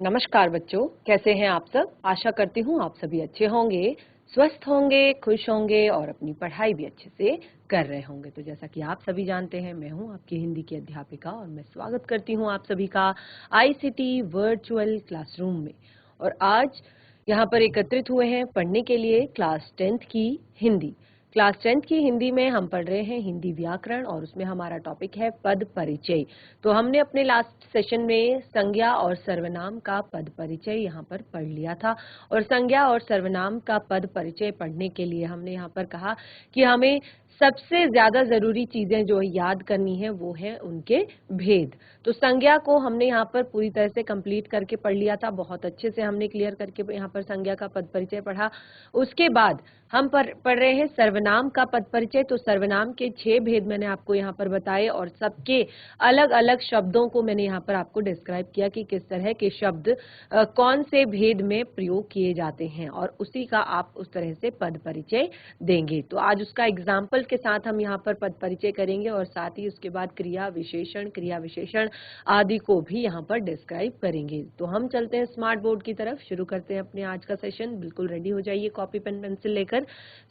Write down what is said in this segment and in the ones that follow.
नमस्कार बच्चों, कैसे हैं आप सब। आशा करती हूँ आप सभी अच्छे होंगे, स्वस्थ होंगे, खुश होंगे और अपनी पढ़ाई भी अच्छे से कर रहे होंगे। तो जैसा कि आप सभी जानते हैं, मैं हूँ आपकी हिंदी की अध्यापिका और मैं स्वागत करती हूँ आप सभी का आईसीटी वर्चुअल क्लासरूम में। और आज यहाँ पर एकत्रित हुए हैं पढ़ने के लिए क्लास 10th की हिंदी। क्लास 10th की हिंदी में हम पढ़ रहे हैं हिंदी व्याकरण और उसमें हमारा टॉपिक है पद परिचय। तो हमने अपने लास्ट सेशन में संज्ञा और सर्वनाम का पद परिचय यहाँ पर पढ़ लिया था और संज्ञा और सर्वनाम का पद परिचय पढ़ने के लिए हमने यहाँ पर कहा कि हमें सबसे ज्यादा जरूरी चीजें जो याद करनी है वो है उनके भेद। तो संज्ञा को हमने यहाँ पर पूरी तरह से कंप्लीट करके पढ़ लिया था, बहुत अच्छे से हमने क्लियर करके यहाँ पर संज्ञा का पद परिचय पढ़ा। उसके बाद हम पढ़ रहे हैं सर्वनाम का पद परिचय। तो सर्वनाम के 6 भेद मैंने आपको यहाँ पर बताए और सबके अलग अलग शब्दों को मैंने यहाँ पर आपको डिस्क्राइब किया कि किस तरह के शब्द कौन से भेद में प्रयोग किए जाते हैं और उसी का आप उस तरह से पद परिचय देंगे। तो आज उसका एग्जाम्पल के साथ हम यहाँ पर पद परिचय करेंगे और साथ ही उसके बाद क्रिया विशेषण आदि को भी यहाँ पर डिस्क्राइब करेंगे। तो हम चलते हैं स्मार्ट बोर्ड की तरफ, शुरू करते हैं अपने आज का सेशन। बिल्कुल रेडी हो जाइए कॉपी पेन पेंसिल लेकर।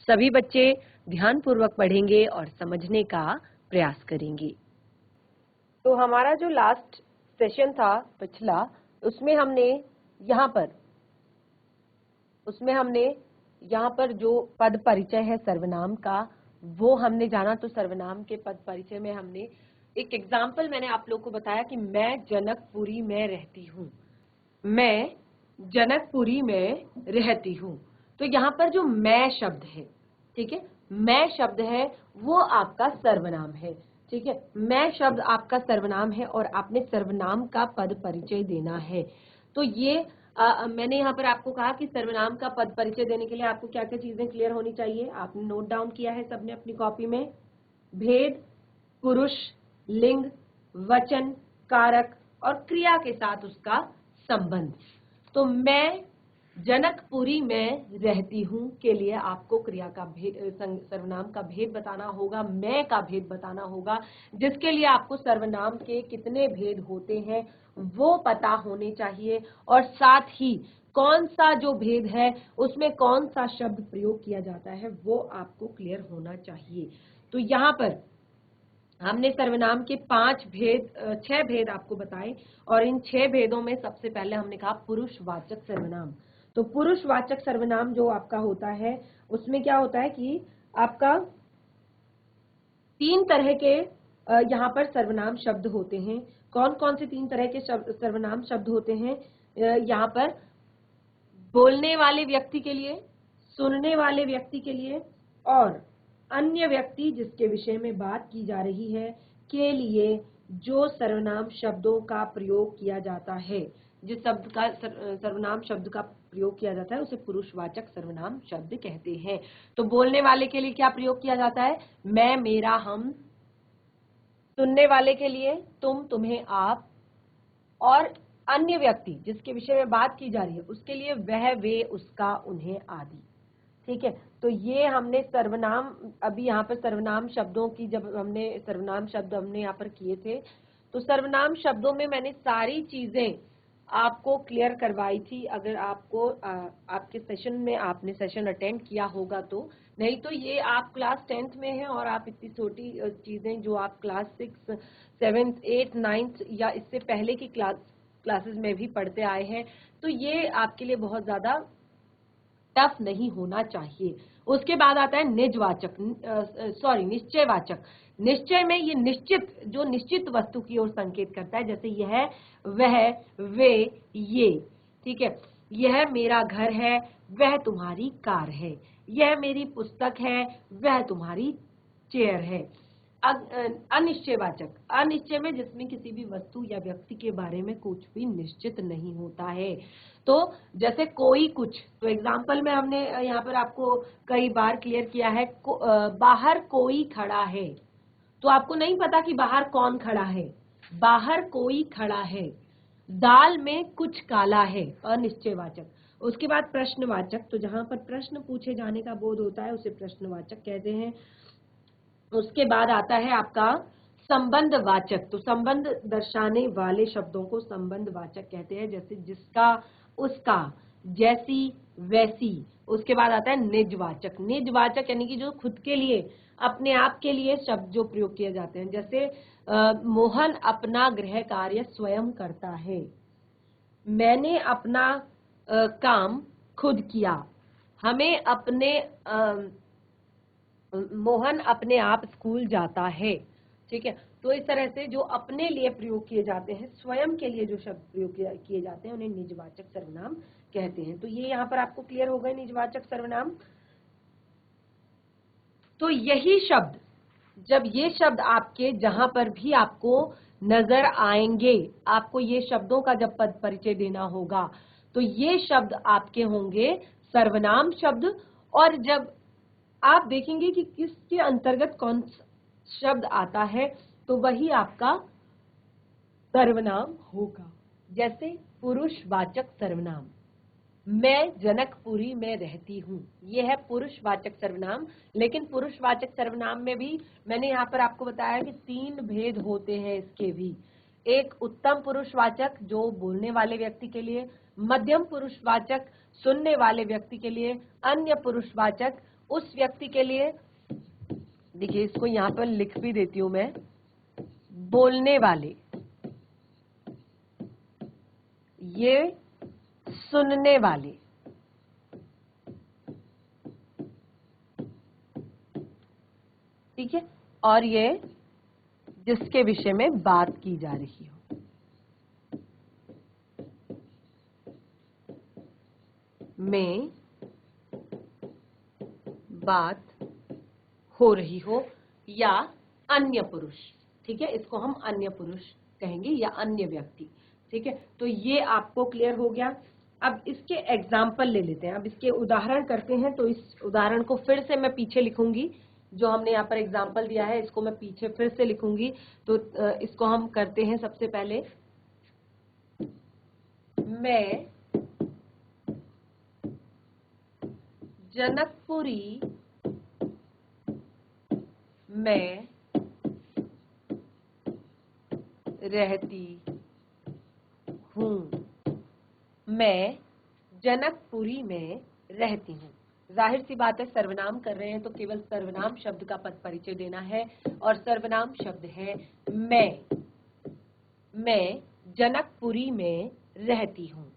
सभी बच्चे ध्यानपूर्वक पढ़ेंगे और समझने का प्रयास करेंगे। तो हमारा जो लास्ट सेशन था पिछला, उसमें हमने यहाँ पर जो पद परिचय है सर्वनाम का वो हमने जाना। तो सर्वनाम के पद परिचय में हमने एक एग्जाम्पल मैंने आप लोग को बताया कि मैं जनकपुरी में रहती हूँ। मैं जनकपुरी में रहती हूँ। तो यहाँ पर जो मैं शब्द है, ठीक है, मैं शब्द है वो आपका सर्वनाम है। ठीक है, मैं शब्द आपका सर्वनाम है और आपने सर्वनाम का पद परिचय देना है। तो ये मैंने यहाँ पर आपको कहा कि सर्वनाम का पद परिचय देने के लिए आपको क्या क्या चीजें क्लियर होनी चाहिए। आपने नोट डाउन किया है सबने अपनी कॉपी में। भेद, पुरुष, लिंग, वचन, कारक और क्रिया के साथ उसका संबंध। तो मैं जनकपुरी में रहती हूँ के लिए आपको क्रिया का भेद, सर्वनाम का भेद बताना होगा, मैं का भेद बताना होगा, जिसके लिए आपको सर्वनाम के कितने भेद होते हैं वो पता होने चाहिए और साथ ही कौन सा जो भेद है उसमें कौन सा शब्द प्रयोग किया जाता है वो आपको क्लियर होना चाहिए। तो यहाँ पर हमने सर्वनाम के 6 भेद आपको बताए और इन 6 भेदों में सबसे पहले हमने कहा पुरुषवाचक सर्वनाम। तो पुरुषवाचक सर्वनाम जो आपका होता है उसमें क्या होता है कि आपका 3 तरह के यहाँ पर सर्वनाम शब्द होते हैं। कौन कौन से 3 तरह के सर्वनाम शब्द होते हैं यहाँ पर? बोलने वाले व्यक्ति के लिए, सुनने वाले व्यक्ति के लिए और अन्य व्यक्ति जिसके विषय में बात की जा रही है के लिए जो सर्वनाम शब्दों का प्रयोग किया जाता है, जिस शब्द का सर्वनाम शब्द का प्रयोग किया जाता है उसे पुरुषवाचक सर्वनाम शब्द कहते हैं। तो बोलने वाले के लिए क्या प्रयोग किया जाता है? मैं, मेरा, हम। सुनने वाले के लिए तुम, तुम्हें, आप। और अन्य व्यक्ति जिसके विषय में बात की जा रही है उसके लिए वह, वे, उसका, उन्हें आदि। ठीक है, तो ये हमने सर्वनाम, अभी यहाँ पर सर्वनाम शब्दों की जब हमने सर्वनाम शब्द हमने यहाँ पर किए थे तो सर्वनाम शब्दों में मैंने सारी चीजें आपको क्लियर करवाई थी। अगर आपको आपके सेशन में आपने सेशन अटेंड किया होगा तो, नहीं तो ये आप क्लास 10th में हैं और आप इतनी छोटी चीजें जो आप क्लास 6, 7th, 8th, 9th या इससे पहले की क्लासेस में भी पढ़ते आए हैं, तो ये आपके लिए बहुत ज्यादा टफ नहीं होना चाहिए। उसके बाद आता है निश्चयवाचक। निश्चय में ये जो निश्चित वस्तु की ओर संकेत करता है, जैसे यह, वह, वे, ये। ठीक है, यह मेरा घर है, वह तुम्हारी कार है, यह मेरी पुस्तक है, वह तुम्हारी चेयर है। अनिश्चयवाचक, अनिश्चय में जिसमें किसी भी वस्तु या व्यक्ति के बारे में कुछ भी निश्चित नहीं होता है। तो जैसे कोई कुछ, तो एग्जाम्पल में हमने यहाँ पर आपको कई बार क्लियर किया है, बाहर कोई खड़ा है, तो आपको नहीं पता कि बाहर कौन खड़ा है, बाहर कोई खड़ा है। दाल में कुछ काला है, अनिश्चयवाचक। उसके बाद प्रश्नवाचक, तो जहां पर प्रश्न पूछे जाने का बोध होता है उसे प्रश्नवाचक कहते हैं। उसके बाद आता है आपका संबंधवाचक, तो संबंध दर्शाने वाले शब्दों को संबंधवाचक कहते हैं, जैसे जिसका, उसका, जैसी, वैसी। उसके बाद आता है निजवाचक। निजवाचक यानी कि जो खुद के लिए, अपने आप के लिए शब्द जो प्रयोग किए जाते हैं, जैसे मोहन अपना गृह कार्य स्वयं करता है, मैंने अपना काम खुद किया, हमें अपने मोहन अपने आप स्कूल जाता है। ठीक है, तो इस तरह से जो अपने लिए प्रयोग किए जाते हैं, स्वयं के लिए जो शब्द प्रयोग किए जाते हैं, उन्हें निजवाचक सर्वनाम कहते हैं। तो ये यहाँ पर आपको क्लियर हो गए निजवाचक सर्वनाम। तो यही शब्द, जब ये शब्द आपके जहां पर भी आपको नजर आएंगे, आपको ये शब्दों का जब पद परिचय देना होगा, तो ये शब्द आपके होंगे सर्वनाम शब्द। और जब आप देखेंगे कि किसके अंतर्गत कौन शब्द आता है, तो वही आपका सर्वनाम होगा। जैसे पुरुषवाचक सर्वनाम, मैं जनकपुरी में रहती हूँ, ये है पुरुषवाचक सर्वनाम। लेकिन पुरुषवाचक सर्वनाम में भी मैंने यहाँ पर आपको बताया कि 3 भेद होते हैं इसके भी। एक उत्तम पुरुषवाचक जो बोलने वाले व्यक्ति के लिए, मध्यम पुरुषवाचक सुनने वाले व्यक्ति के लिए, अन्य पुरुषवाचक उस व्यक्ति के लिए, देखिए इसको यहाँ पर लिख भी देती हूँ मैं, बोलने वाले, ये सुनने वाले। ठीक है, और ये जिसके विषय में बात की जा रही हो। में बात हो रही हो, या अन्य पुरुष। ठीक है, इसको हम अन्य पुरुष कहेंगे या अन्य व्यक्ति। ठीक है, तो ये आपको क्लियर हो गया। अब इसके एग्जाम्पल ले लेते हैं, अब इसके उदाहरण करते हैं। तो इस उदाहरण को फिर से मैं पीछे लिखूंगी, जो हमने यहाँ पर एग्जाम्पल दिया है इसको मैं पीछे फिर से लिखूंगी। तो इसको हम करते हैं। सबसे पहले, मैं जनकपुरी में रहती हूँ, मैं जनकपुरी में रहती हूँ। जाहिर सी बात है, सर्वनाम कर रहे हैं तो केवल सर्वनाम शब्द का पद परिचय देना है, और सर्वनाम शब्द है मैं जनकपुरी में रहती हूँ।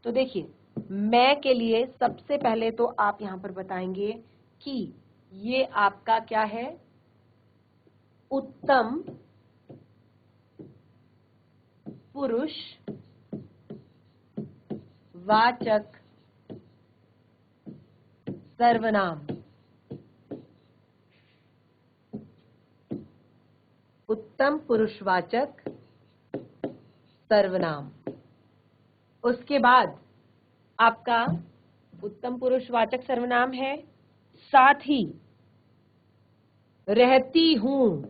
तो देखिए, मैं के लिए सबसे पहले तो आप यहाँ पर बताएंगे कि ये आपका क्या है, उत्तम पुरुष वाचक सर्वनाम। उत्तम पुरुषवाचक सर्वनाम। उसके बाद आपका उत्तम पुरुषवाचक सर्वनाम है, साथ ही रहती हूं,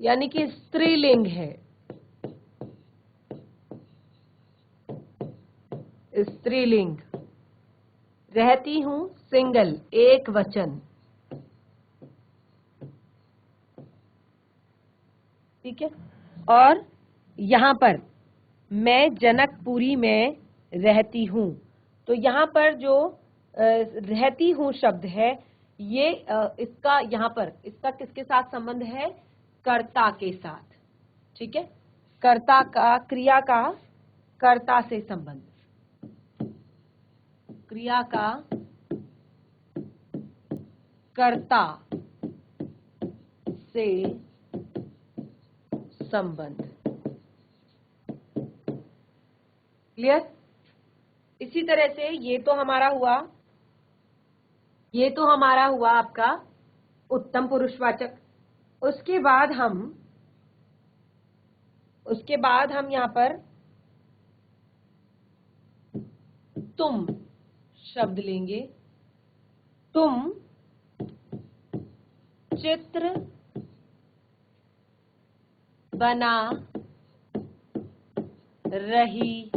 यानी कि स्त्रीलिंग है, स्त्रीलिंग। रहती हूं सिंगल, एक वचन। ठीक है, और यहां पर मैं जनकपुरी में रहती हूं, तो यहां पर जो रहती हूं शब्द है, ये इसका यहाँ पर इसका किसके साथ संबंध है, कर्ता के साथ। ठीक है, कर्ता का, क्रिया का कर्ता से संबंध, क्रिया का कर्ता से संबंध। क्लियर। इसी तरह से ये तो हमारा हुआ आपका उत्तम पुरुषवाचक। उसके बाद हम यहाँ पर तुम शब्द लेंगे। तुम चित्र बना रही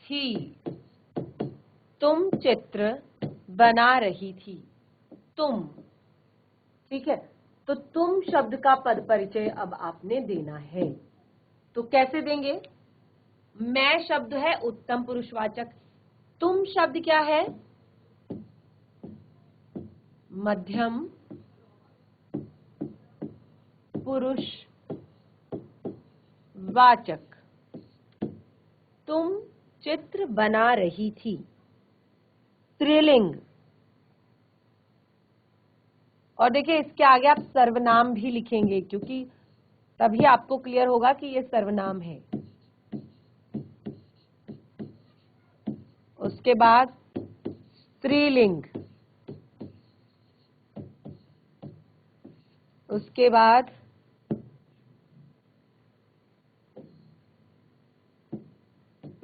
थी, तुम चित्र बना रही थी, तुम। ठीक है, तो तुम शब्द का पद परिचय अब आपने देना है। तो कैसे देंगे? मैं शब्द है उत्तम पुरुषवाचक, तुम शब्द क्या है? मध्यम पुरुषवाचक। तुम चित्र बना रही थी, स्त्रीलिंग। और देखिए इसके आगे आप सर्वनाम भी लिखेंगे, क्योंकि तभी आपको क्लियर होगा कि ये सर्वनाम है। उसके बाद स्त्रीलिंग, उसके बाद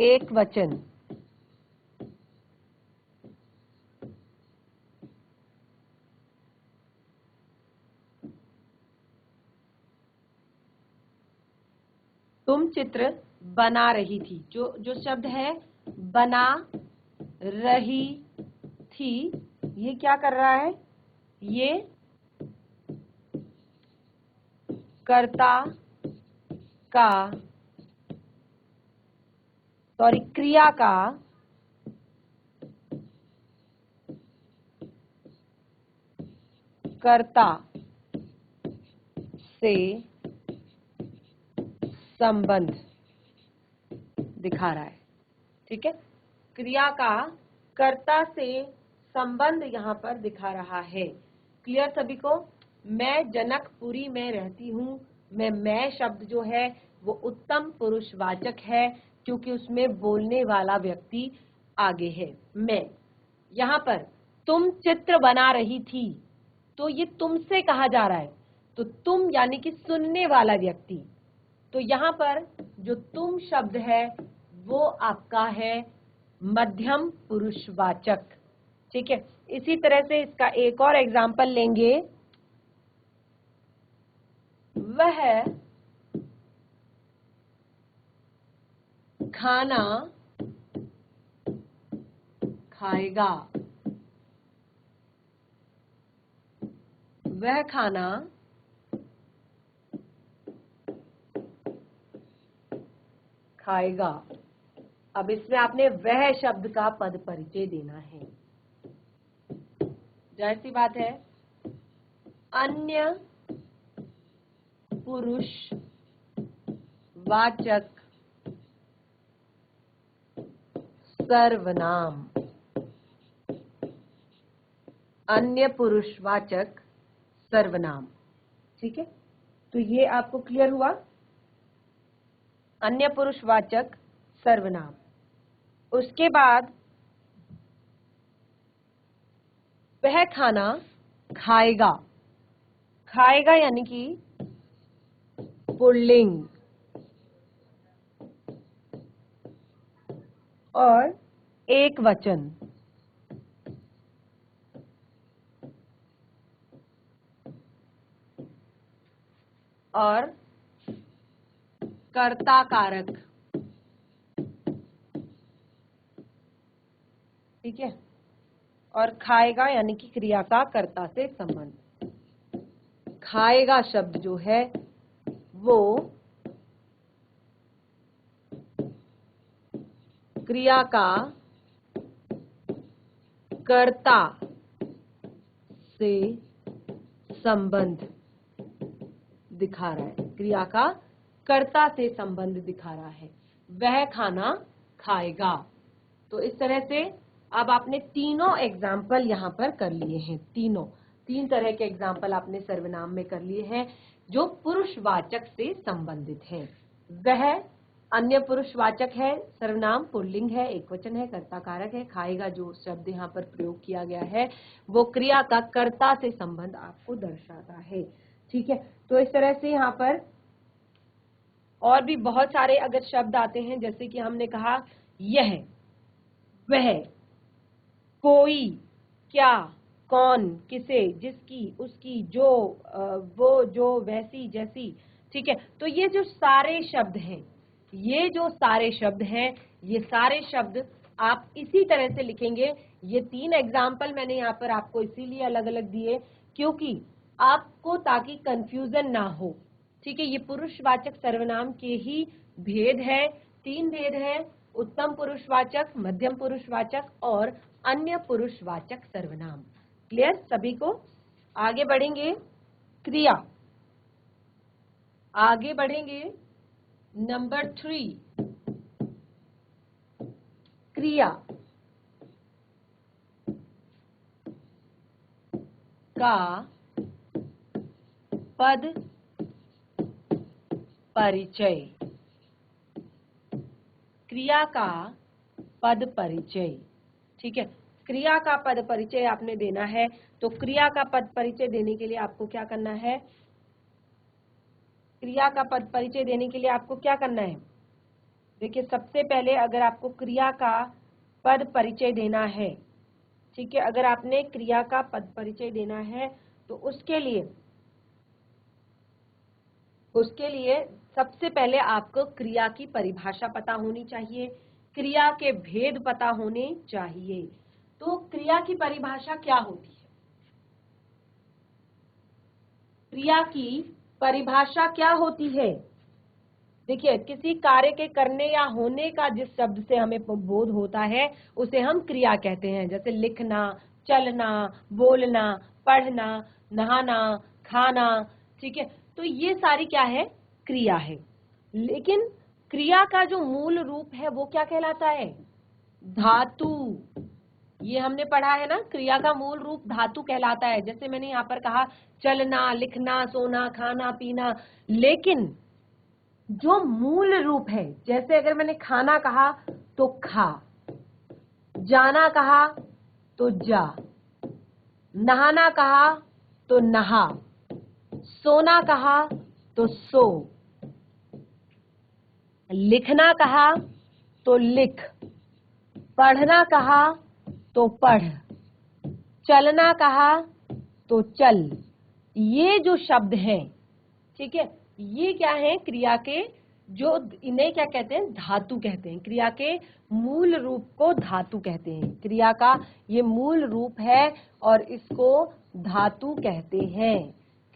एक वचन, तुम चित्र बना रही थी। जो शब्द है बना रही थी, ये क्या कर रहा है? ये कर्ता का, क्रिया का कर्ता से संबंध दिखा रहा है। ठीक है, क्रिया का कर्ता से संबंध यहां पर दिखा रहा है। क्लियर सभी को? मैं जनकपुरी में रहती हूं। मैं शब्द जो है वो उत्तम पुरुषवाचक है, क्योंकि उसमें बोलने वाला व्यक्ति आगे है, मैं। यहां पर तुम चित्र बना रही थी, तो ये तुमसे कहा जा रहा है, तो तुम यानी कि सुनने वाला व्यक्ति। तो यहां पर जो तुम शब्द है वो आपका है मध्यम पुरुषवाचक। ठीक है, इसी तरह से इसका एक और एग्जाम्पल लेंगे। वह खाना खाएगा, वह खाना खाएगा। अब इसमें आपने वह शब्द का पद परिचय देना है। जाहिर सी बात है, अन्य पुरुषवाचक सर्वनाम, अन्य पुरुषवाचक सर्वनाम। ठीक है, तो ये आपको क्लियर हुआ, अन्य पुरुषवाचक सर्वनाम। उसके बाद वह खाना खाएगा, खाएगा यानी कि पुल्लिंग, और एक वचन, और कर्ता कारक। ठीक है, और खाएगा यानी कि क्रिया का कर्ता से संबंध। खाएगा शब्द जो है वो क्रिया का कर्ता से संबंध दिखा रहा है, क्रिया का कर्ता से संबंध दिखा रहा है। वह खाना खाएगा। तो इस तरह से अब आपने तीनों एग्जाम्पल यहाँ पर कर लिए हैं। तीन तरह के एग्जाम्पल आपने सर्वनाम में कर लिए हैं जो पुरुषवाचक से संबंधित हैं। वह अन्य पुरुषवाचक है, सर्वनाम पुल्लिंग है, एक वचन है, कर्ता कारक है। खाएगा जो शब्द यहाँ पर प्रयोग किया गया है वो क्रिया का कर्ता से संबंध आपको दर्शाता है। ठीक है, तो इस तरह से यहाँ पर और भी बहुत सारे अगर शब्द आते हैं, जैसे कि हमने कहा यह, वह, कोई, क्या, कौन, किसे, जिसकी, उसकी, जो, वो, जो, वैसी, जैसी। ठीक है, तो ये जो सारे शब्द हैं, ये जो सारे शब्द हैं, ये सारे शब्द आप इसी तरह से लिखेंगे। ये 3 एग्जाम्पल मैंने यहाँ पर आपको इसीलिए अलग अलग दिए क्योंकि आपको, ताकि कंफ्यूजन ना हो। ठीक है, ये पुरुषवाचक सर्वनाम के ही भेद है, 3 भेद है, उत्तम पुरुषवाचक, मध्यम पुरुषवाचक और अन्य पुरुषवाचक सर्वनाम। क्लियर सभी को? आगे बढ़ेंगे, क्रिया आगे बढ़ेंगे। नंबर 3, क्रिया का पद परिचय। क्रिया का पद परिचय। ठीक है, क्रिया का पद परिचय आपने देना है। तो क्रिया का पद परिचय देने के लिए आपको क्या करना है? क्रिया का पद परिचय देने के लिए आपको क्या करना है? देखिए, सबसे पहले अगर आपको क्रिया का पद परिचय देना है, ठीक है, अगर आपने क्रिया का पद परिचय देना है तो उसके लिए सबसे पहले आपको क्रिया की परिभाषा पता होनी चाहिए, क्रिया के भेद पता होने चाहिए। तो क्रिया की परिभाषा क्या होती है? क्रिया की परिभाषा क्या होती है? देखिए, किसी कार्य के करने या होने का जिस शब्द से हमें बोध होता है उसे हम क्रिया कहते हैं। जैसे लिखना, चलना, बोलना, पढ़ना, नहाना, खाना। ठीक है, तो ये सारी क्या है? क्रिया है। लेकिन क्रिया का जो मूल रूप है वो क्या कहलाता है? धातु। ये हमने पढ़ा है ना, क्रिया का मूल रूप धातु कहलाता है। जैसे मैंने यहाँ पर कहा चलना, लिखना, सोना, खाना, पीना, लेकिन जो मूल रूप है, जैसे अगर मैंने खाना कहा तो खा, जाना कहा तो जा, नहाना कहा तो नहा, सोना कहा तो सो, लिखना कहा तो लिख, पढ़ना कहा तो पढ़, चलना कहा तो चल। ये जो शब्द हैं, ठीक है, ये क्या है? क्रिया के जो, इन्हें क्या कहते हैं? धातु कहते हैं। क्रिया के मूल रूप को धातु कहते हैं। क्रिया का ये मूल रूप है और इसको धातु कहते हैं।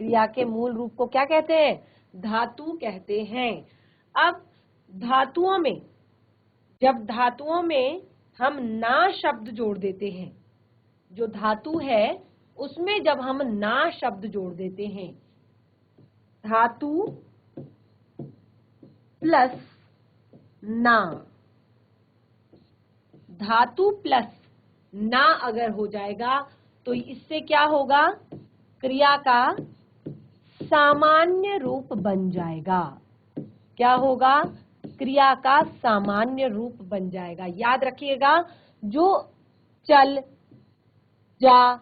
क्रिया के मूल रूप को क्या कहते हैं? धातु कहते हैं। अब धातुओं में, जब धातुओं में हम ना शब्द जोड़ देते हैं, जो धातु है उसमें जब हम ना शब्द जोड़ देते हैं, धातु प्लस ना, धातु प्लस ना अगर हो जाएगा तो इससे क्या होगा? क्रिया का सामान्य रूप बन जाएगा। क्या होगा? क्रिया का सामान्य रूप बन जाएगा। याद रखिएगा, जो चल, जा,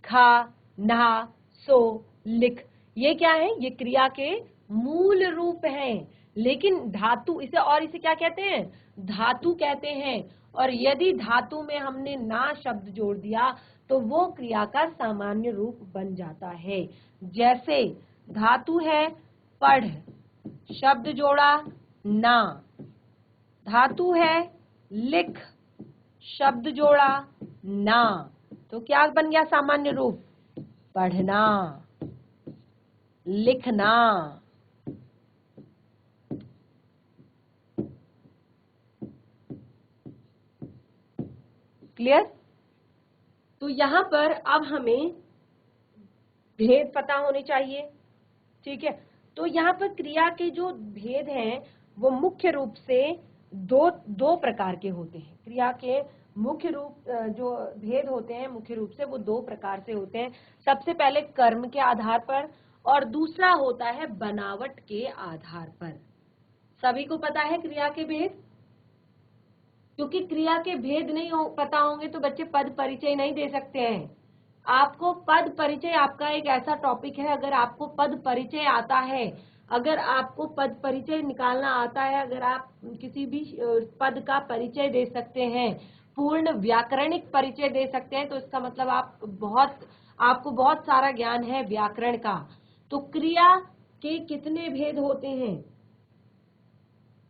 खा, नहा, सो, लिख, ये क्या है? ये क्रिया के मूल रूप हैं। लेकिन धातु इसे, और इसे क्या कहते हैं? धातु कहते हैं। और यदि धातु में हमने ना शब्द जोड़ दिया तो वो क्रिया का सामान्य रूप बन जाता है। जैसे धातु है पढ़, शब्द जोड़ा ना, धातु है लिख, शब्द जोड़ा ना, तो क्या बन गया सामान्य रूप? पढ़ना, लिखना। क्लियर? तो यहां पर अब हमें भेद पता होने चाहिए। ठीक है, तो यहाँ पर क्रिया के जो भेद हैं वो मुख्य रूप से दो प्रकार के होते हैं। क्रिया के मुख्य रूप, जो भेद होते हैं मुख्य रूप से, वो 2 प्रकार से होते हैं। सबसे पहले कर्म के आधार पर और दूसरा होता है बनावट के आधार पर। सभी को पता है क्रिया के भेद? क्योंकि क्रिया के भेद नहीं पता होंगे तो बच्चे पद परिचय नहीं दे सकते हैं। आपको पद परिचय, आपका एक ऐसा टॉपिक है, अगर आपको पद परिचय आता है, अगर आपको पद परिचय निकालना आता है, अगर आप किसी भी पद का परिचय दे सकते हैं, पूर्ण व्याकरणिक परिचय दे सकते हैं, तो इसका मतलब आपको बहुत सारा ज्ञान है व्याकरण का। तो क्रिया के कितने भेद होते हैं?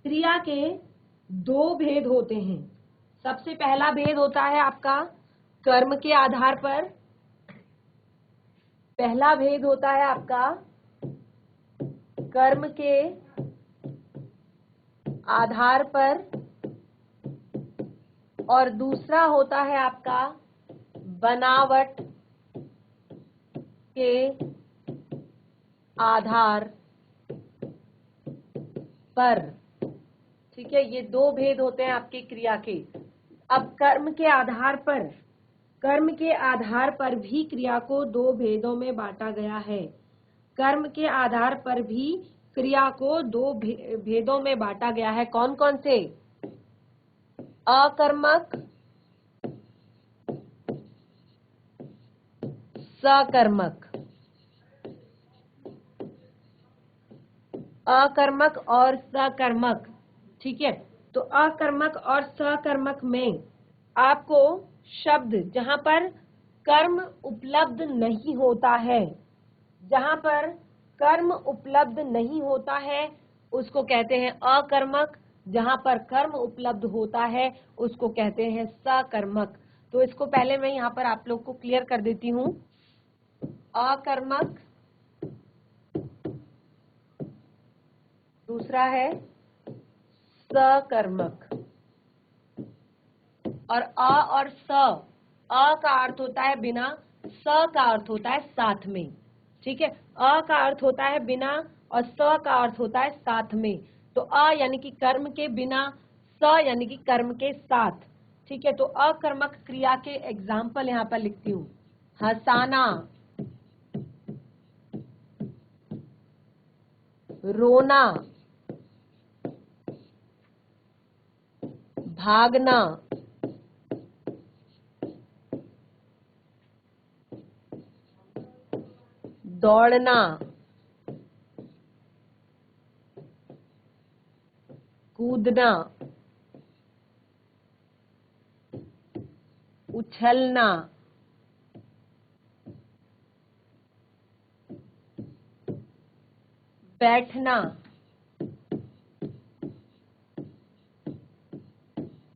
क्रिया के 2 भेद होते हैं। सबसे पहला भेद होता है आपका कर्म के आधार पर, पहला भेद होता है आपका कर्म के आधार पर और दूसरा होता है आपका बनावट के आधार पर। ठीक है, ये दो भेद होते हैं आपके क्रिया के। अब कर्म के आधार पर भी क्रिया को दो भेदों में बांटा गया है। कर्म के आधार पर भी क्रिया को दो भेदों में बांटा गया है। कौन कौन से? अकर्मक, सकर्मक। अकर्मक और सकर्मक। ठीक है, तो अकर्मक और सकर्मक में आपको शब्द जहां पर कर्म उपलब्ध नहीं होता है, जहां पर कर्म उपलब्ध नहीं होता है उसको कहते हैं अकर्मक, जहां पर कर्म उपलब्ध होता है उसको कहते हैं सकर्मक। तो इसको पहले मैं यहाँ पर आप लोग को क्लियर कर देती हूँ। अकर्मक, दूसरा है सकर्मक। और अ और स, अ का अर्थ होता है बिना, स का अर्थ होता है साथ में। ठीक है, अ का अर्थ होता है बिना और स का अर्थ होता है साथ में। तो अ यानी कि कर्म के बिना, स यानी कि कर्म के साथ। ठीक है, तो अकर्मक क्रिया के एग्जाम्पल यहाँ पर लिखती हूँ। हंसाना, रोना, भागना, दौड़ना, कूदना, उछलना, बैठना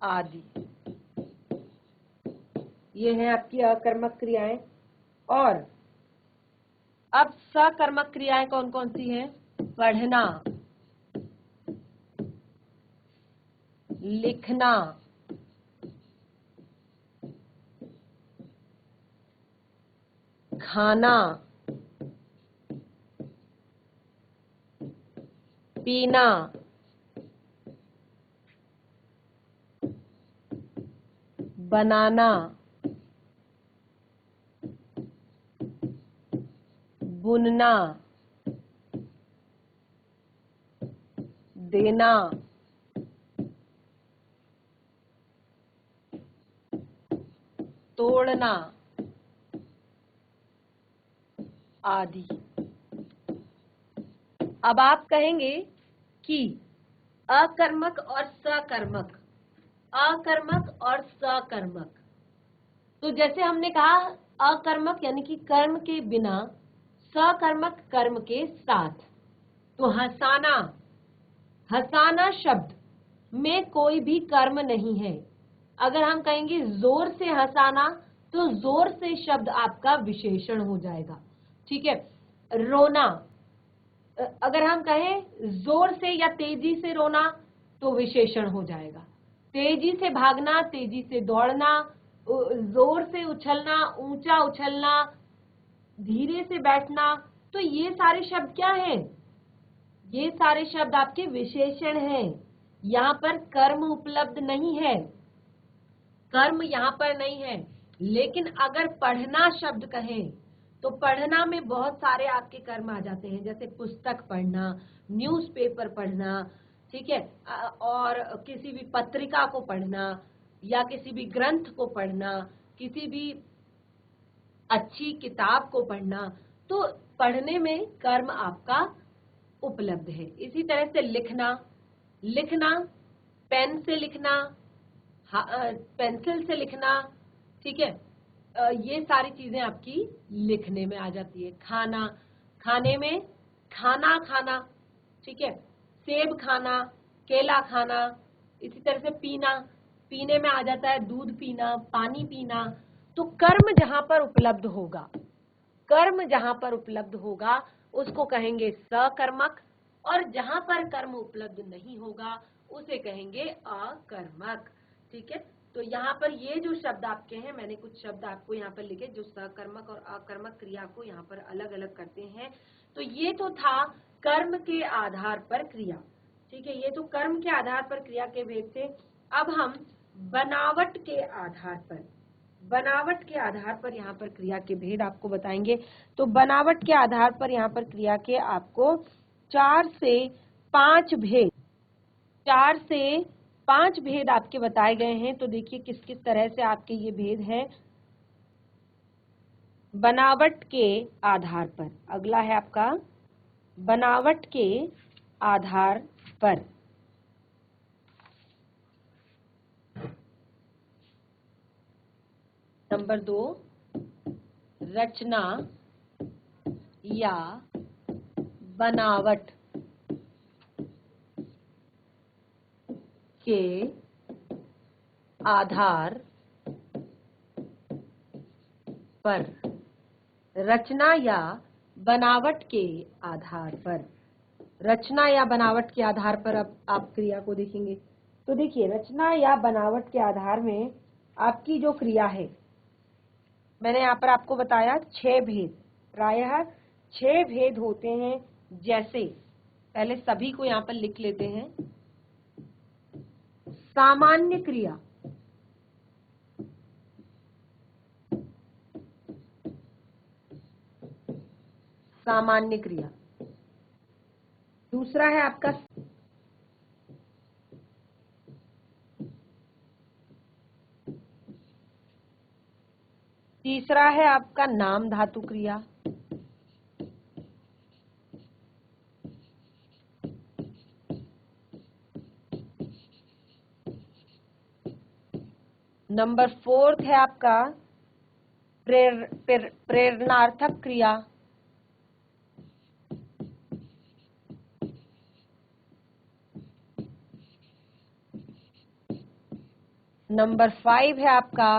आदि। ये है आपकी अकर्मक क्रियाएं। और अब सकर्मक क्रियाएं कौन कौन सी हैं? पढ़ना, लिखना, खाना, पीना, बनाना, बुनना, देना, तोड़ना आदि। अब आप कहेंगे कि अकर्मक और सकर्मक, अकर्मक और सकर्मक। तो जैसे हमने कहा अकर्मक यानी कि कर्म के बिना, सकर्मक कर्म के साथ। तो हंसाना, हंसाना शब्द में कोई भी कर्म नहीं है। अगर हम कहेंगे जोर से हंसाना तो जोर से शब्द आपका विशेषण हो जाएगा। ठीक है, रोना, अगर हम कहें जोर से या तेजी से रोना तो विशेषण हो जाएगा। तेजी से भागना, तेजी से दौड़ना, जोर से उछलना, ऊंचा उछलना, धीरे से बैठना, तो ये सारे शब्द क्या हैं? ये सारे शब्द आपके विशेषण हैं। यहाँ पर कर्म उपलब्ध नहीं है, कर्म यहाँ पर नहीं है। लेकिन अगर पढ़ना शब्द कहें तो पढ़ना में बहुत सारे आपके कर्म आ जाते हैं, जैसे पुस्तक पढ़ना, न्यूज़पेपर पढ़ना, ठीक है, और किसी भी पत्रिका को पढ़ना या किसी भी ग्रंथ को पढ़ना, किसी भी अच्छी किताब को पढ़ना, तो पढ़ने में कर्म आपका उपलब्ध है। इसी तरह से लिखना, लिखना पेन से लिखना, पेंसिल से लिखना, ठीक है, ये सारी चीजें आपकी लिखने में आ जाती है। खाना, खाने में खाना खाना, ठीक है, सेब खाना, केला खाना। इसी तरह से पीना, पीने में आ जाता है दूध पीना, पानी पीना। तो कर्म जहां पर उपलब्ध होगा कर्म जहां पर उपलब्ध होगा उसको कहेंगे सकर्मक, और जहां पर कर्म उपलब्ध नहीं होगा उसे कहेंगे अकर्मक। ठीक है, तो यहाँ पर ये जो शब्द आपके हैं, मैंने कुछ शब्द आपको यहाँ पर लिखे जो सकर्मक और अकर्मक क्रिया को यहाँ पर अलग अलग करते हैं। तो ये तो था कर्म के आधार पर क्रिया। ठीक है, ये तो कर्म के आधार पर क्रिया के भेद थे। अब हम बनावट के आधार पर यहाँ पर क्रिया के भेद आपको बताएंगे। तो बनावट के आधार पर यहाँ पर क्रिया के आपको 4 से 5 भेद आपके बताए गए हैं। तो देखिए किस किस तरह से आपके ये भेद हैं बनावट के आधार पर। अगला है आपका बनावट के आधार पर। नंबर 2, रचना या बनावट के आधार पर। रचना या बनावट के आधार पर। रचना या बनावट के आधार पर अब आप क्रिया को देखेंगे। तो देखिए रचना या बनावट के आधार में आपकी जो क्रिया है, मैंने यहाँ पर आपको बताया 6 भेद, प्रायः 6 भेद होते हैं। जैसे पहले सभी को यहाँ पर लिख लेते हैं। सामान्य क्रिया, सामान्य क्रिया। दूसरा है आपका तीसरा है आपका नाम धातु क्रिया। नंबर 4 है आपका प्रेरणार्थक क्रिया। नंबर 5 है आपका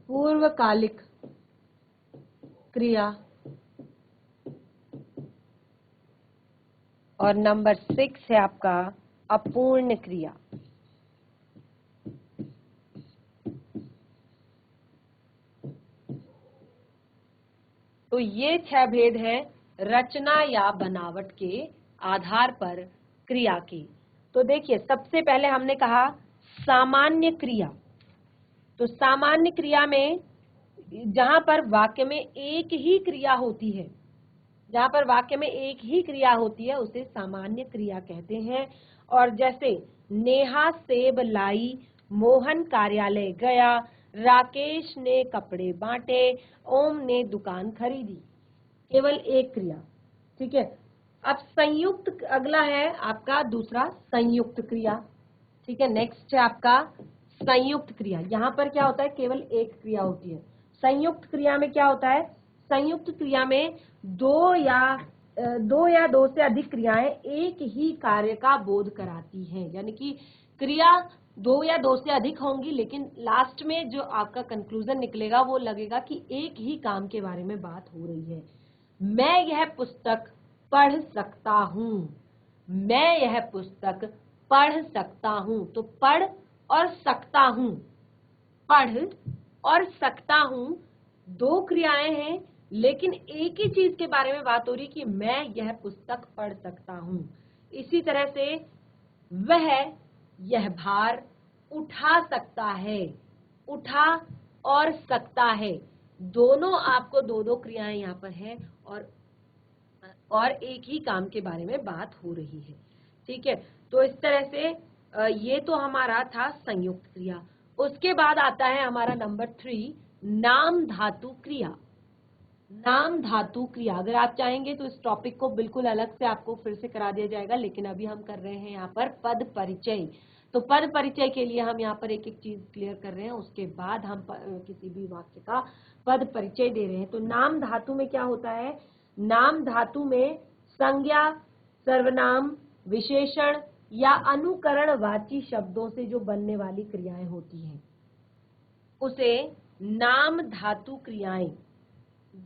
पूर्वकालिक क्रिया। और नंबर 6 है आपका अपूर्ण क्रिया। तो ये 6 भेद हैं रचना या बनावट के आधार पर क्रिया के। तो देखिए सबसे पहले हमने कहा सामान्य क्रिया। तो सामान्य क्रिया में जहां पर वाक्य में एक ही क्रिया होती है, जहां पर वाक्य में एक ही क्रिया होती है उसे सामान्य क्रिया कहते हैं। और जैसे नेहा सेब लाई, मोहन कार्यालय गया, राकेश ने कपड़े बांटे, ओम ने दुकान खरीदी, केवल एक क्रिया। ठीक है, अब संयुक्त, अगला है आपका दूसरा संयुक्त क्रिया। ठीक है, नेक्स्ट है आपका संयुक्त क्रिया। यहाँ पर क्या होता है, केवल एक क्रिया होती है। संयुक्त क्रिया में क्या होता है, संयुक्त क्रिया में दो या दो से अधिक क्रियाएं एक ही कार्य का बोध कराती हैं। यानी कि क्रिया 2 या 2 से अधिक होंगी, लेकिन लास्ट में जो आपका कंक्लूजन निकलेगा वो लगेगा कि एक ही काम के बारे में बात हो रही है। मैं यह पुस्तक पढ़ सकता हूँ, मैं यह पुस्तक पढ़ सकता हूँ। तो पढ़ और सकता हूँ, पढ़ और सकता हूँ 2 क्रियाएं हैं, लेकिन एक ही चीज के बारे में बात हो रही कि मैं यह पुस्तक पढ़ सकता हूँ। इसी तरह से वह यह भार उठा सकता है, उठा और सकता है, दोनों आपको 2 क्रियाएं यहाँ पर हैं और एक ही काम के बारे में बात हो रही है। ठीक है, तो इस तरह से ये तो हमारा था संयुक्त क्रिया। उसके बाद आता है हमारा नंबर 3 नाम धातु क्रिया। नाम धातु क्रिया, अगर आप चाहेंगे तो इस टॉपिक को बिल्कुल अलग से आपको फिर से करा दिया जाएगा, लेकिन अभी हम कर रहे हैं यहाँ पर पद परिचय। तो पद परिचय के लिए हम यहाँ पर एक एक चीज क्लियर कर रहे हैं, उसके बाद हम किसी भी वाक्य का पद परिचय दे रहे हैं। तो नाम धातु में क्या होता है, नाम धातु में संज्ञा, सर्वनाम, विशेषण या अनुकरणवाची शब्दों से जो बनने वाली क्रियाएं होती हैं। उसे नाम धातु क्रियाएं,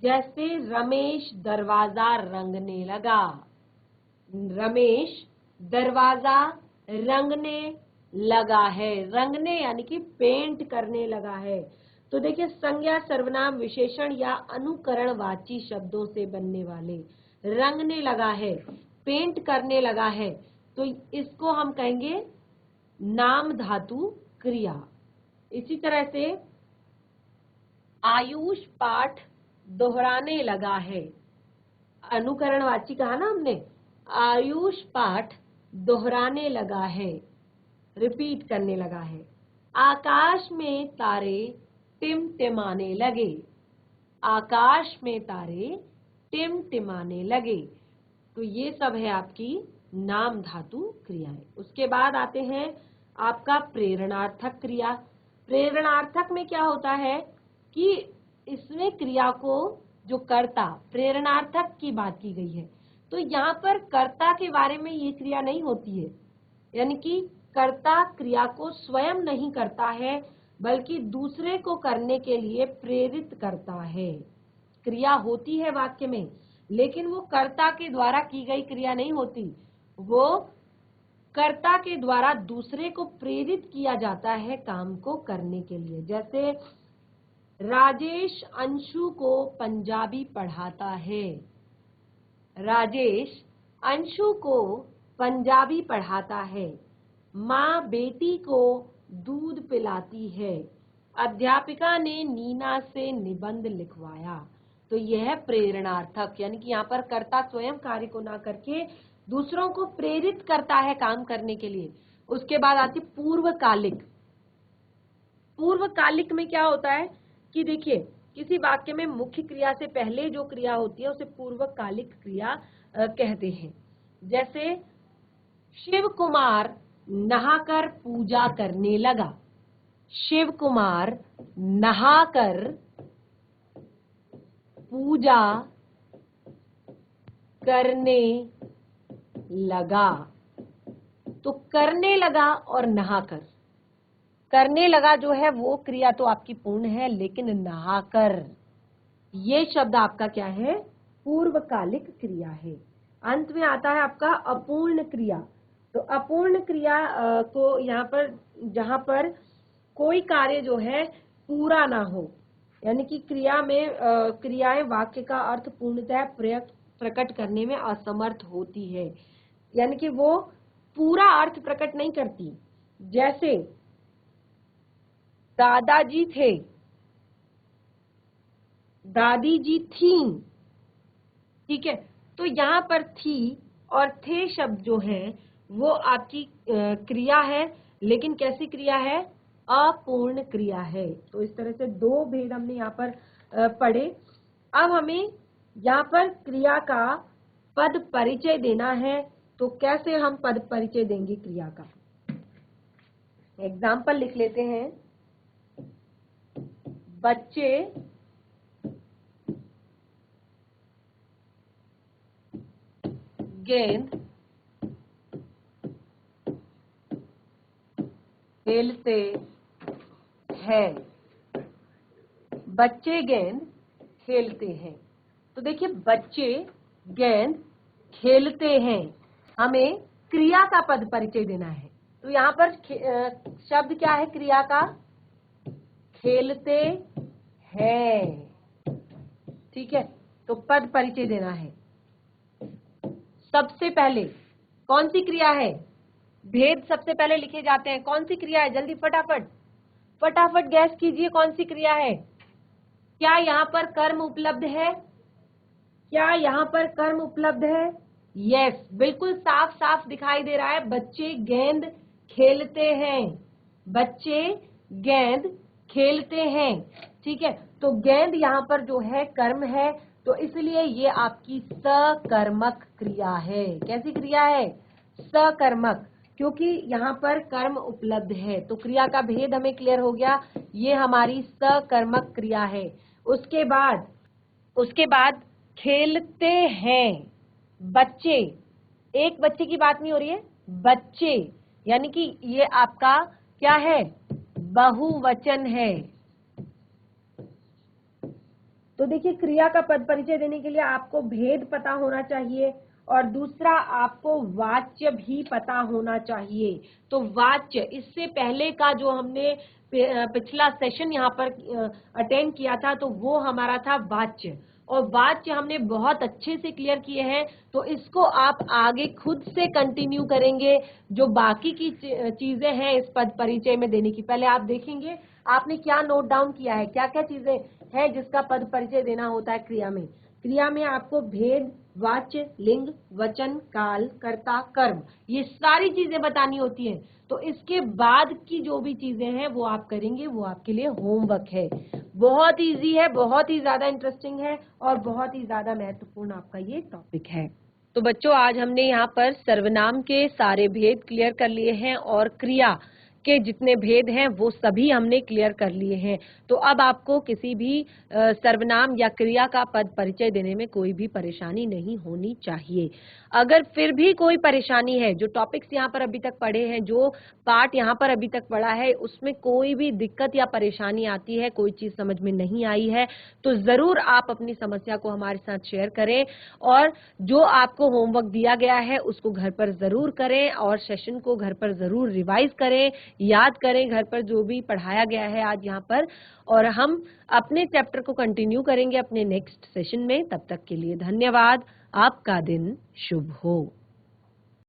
जैसे रमेश दरवाजा रंगने लगा, रमेश दरवाजा रंगने लगा है, रंगने यानी कि पेंट करने लगा है। तो देखिए संज्ञा, सर्वनाम, विशेषण या अनुकरणवाची शब्दों से बनने वाले, रंगने लगा है, पेंट करने लगा है, तो इसको हम कहेंगे नाम धातु क्रिया। इसी तरह से आयुष पाठ दोहराने लगा है, अनुकरणवाची कहा ना हमने, आयुष पाठ दोहराने लगा है, रिपीट करने लगा है। आकाश में तारे टिमटिमाने लगे, आकाश में तारे टिमटिमाने लगे। तो ये सब है आपकी नाम धातु क्रियाएं। उसके बाद आते हैं आपका प्रेरणार्थक क्रिया। प्रेरणार्थक में क्या होता है कि इसमें क्रिया को जो कर्ता, प्रेरणार्थक की बात की गई है, तो यहाँ पर कर्ता के बारे में ये क्रिया नहीं होती है, यानी कि कर्ता क्रिया को स्वयं नहीं करता है बल्कि दूसरे को करने के लिए प्रेरित करता है। क्रिया होती है वाक्य में, लेकिन वो कर्ता के द्वारा की गई क्रिया नहीं होती, वो कर्ता के द्वारा दूसरे को प्रेरित किया जाता है काम को करने के लिए। जैसे राजेश अंशु को पंजाबी पढ़ाता है, राजेश अंशु को पंजाबी पढ़ाता है। माँ बेटी को दूध पिलाती है, अध्यापिका ने नीना से निबंध लिखवाया। तो यह प्रेरणार्थक, यानी कि यहाँ पर कर्ता स्वयं कार्य को ना करके दूसरों को प्रेरित करता है काम करने के लिए। उसके बाद आती पूर्वकालिक। पूर्वकालिक में क्या होता है कि देखिए किसी वाक्य में मुख्य क्रिया से पहले जो क्रिया होती है उसे पूर्वकालिक क्रिया कहते हैं। जैसे शिव कुमार नहाकर पूजा करने लगा, शिव कुमार नहाकर पूजा करने लगा। तो करने लगा और नहाकर, करने लगा जो है वो क्रिया तो आपकी पूर्ण है, लेकिन नहाकर ये शब्द आपका क्या है, पूर्वकालिक क्रिया है। अंत में आता है आपका अपूर्ण क्रिया। तो अपूर्ण क्रिया को यहाँ पर, जहाँ पर कोई कार्य जो है पूरा ना हो, यानी कि क्रिया में क्रियाएं वाक्य का अर्थ पूर्णतः प्रकट करने में असमर्थ होती है, यानी कि वो पूरा अर्थ प्रकट नहीं करती। जैसे दादाजी थे, दादी जी थी, ठीक है। तो यहाँ पर थी और थे शब्द जो है वो आपकी क्रिया है, लेकिन कैसी क्रिया है, अपूर्ण क्रिया है। तो इस तरह से दो भेद हमने यहाँ पर पढ़े। अब हमें यहाँ पर क्रिया का पद परिचय देना है, तो कैसे हम पद परिचय देंगे क्रिया का, एग्जाम्पल लिख लेते हैं। बच्चे गेंद खेलते हैं, बच्चे गेंद खेलते हैं। तो देखिए बच्चे गेंद खेलते हैं, हमें क्रिया का पद परिचय देना है। तो यहाँ पर शब्द क्या है क्रिया का, खेलते हैं, ठीक है। तो पद परिचय देना है। सबसे पहले कौन सी क्रिया है, भेद सबसे पहले लिखे जाते हैं। कौन सी क्रिया है, जल्दी फटाफट फटाफट गैस कीजिए, कौन सी क्रिया है। क्या यहाँ पर कर्म उपलब्ध है, क्या यहाँ पर कर्म उपलब्ध है, यस, बिल्कुल साफ साफ दिखाई दे रहा है। बच्चे गेंद खेलते हैं, बच्चे गेंद खेलते हैं, ठीक है। तो गेंद यहाँ पर जो है कर्म है, तो इसलिए ये आपकी सकर्मक क्रिया है। कैसी क्रिया है, सकर्मक, क्योंकि यहाँ पर कर्म उपलब्ध है। तो क्रिया का भेद हमें क्लियर हो गया, ये हमारी सकर्मक क्रिया है। उसके बाद खेलते हैं, बच्चे, एक बच्चे की बात नहीं हो रही है, बच्चे, यानी कि ये आपका क्या है, बहुवचन है, तो देखिए, क्रिया का पद परिचय देने के लिए आपको भेद पता होना चाहिए और दूसरा आपको वाच्य भी पता होना चाहिए। तो वाच्य, इससे पहले का जो हमने पिछला सेशन यहाँ पर अटेंड किया था, तो वो हमारा था वाच्य, और वाच्य हमने बहुत अच्छे से क्लियर किए हैं। तो इसको आप आगे खुद से कंटिन्यू करेंगे, जो बाकी की चीजें हैं इस पद परिचय में देने की। पहले आप देखेंगे आपने क्या नोट डाउन किया है, क्या क्या चीजें हैं जिसका पद परिचय देना होता है क्रिया में। क्रिया में आपको भेद, वाच्य, लिंग, वचन, काल, कर्ता, कर्म, ये सारी चीजें बतानी होती हैं। तो इसके बाद की जो भी चीजें हैं वो आप करेंगे, वो आपके लिए होमवर्क है। बहुत इजी है, बहुत ही ज्यादा इंटरेस्टिंग है और बहुत ही ज्यादा महत्वपूर्ण आपका ये टॉपिक है। तो बच्चों, आज हमने यहाँ पर सर्वनाम के सारे भेद क्लियर कर लिए हैं और क्रिया के जितने भेद हैं वो सभी हमने क्लियर कर लिए हैं। तो अब आपको किसी भी सर्वनाम या क्रिया का पद परिचय देने में कोई भी परेशानी नहीं होनी चाहिए। अगर फिर भी कोई परेशानी है, जो टॉपिक्स यहाँ पर अभी तक पढ़े हैं, जो पार्ट यहाँ पर अभी तक पढ़ा है, उसमें कोई भी दिक्कत या परेशानी आती है, कोई चीज समझ में नहीं आई है, तो जरूर आप अपनी समस्या को हमारे साथ शेयर करें और जो आपको होमवर्क दिया गया है उसको घर पर जरूर करें और सेशन को घर पर जरूर रिवाइज करें, याद करें घर पर जो भी पढ़ाया गया है आज यहाँ पर। और हम अपने चैप्टर को कंटिन्यू करेंगे अपने नेक्स्ट सेशन में। तब तक के लिए धन्यवाद। आपका दिन शुभ हो।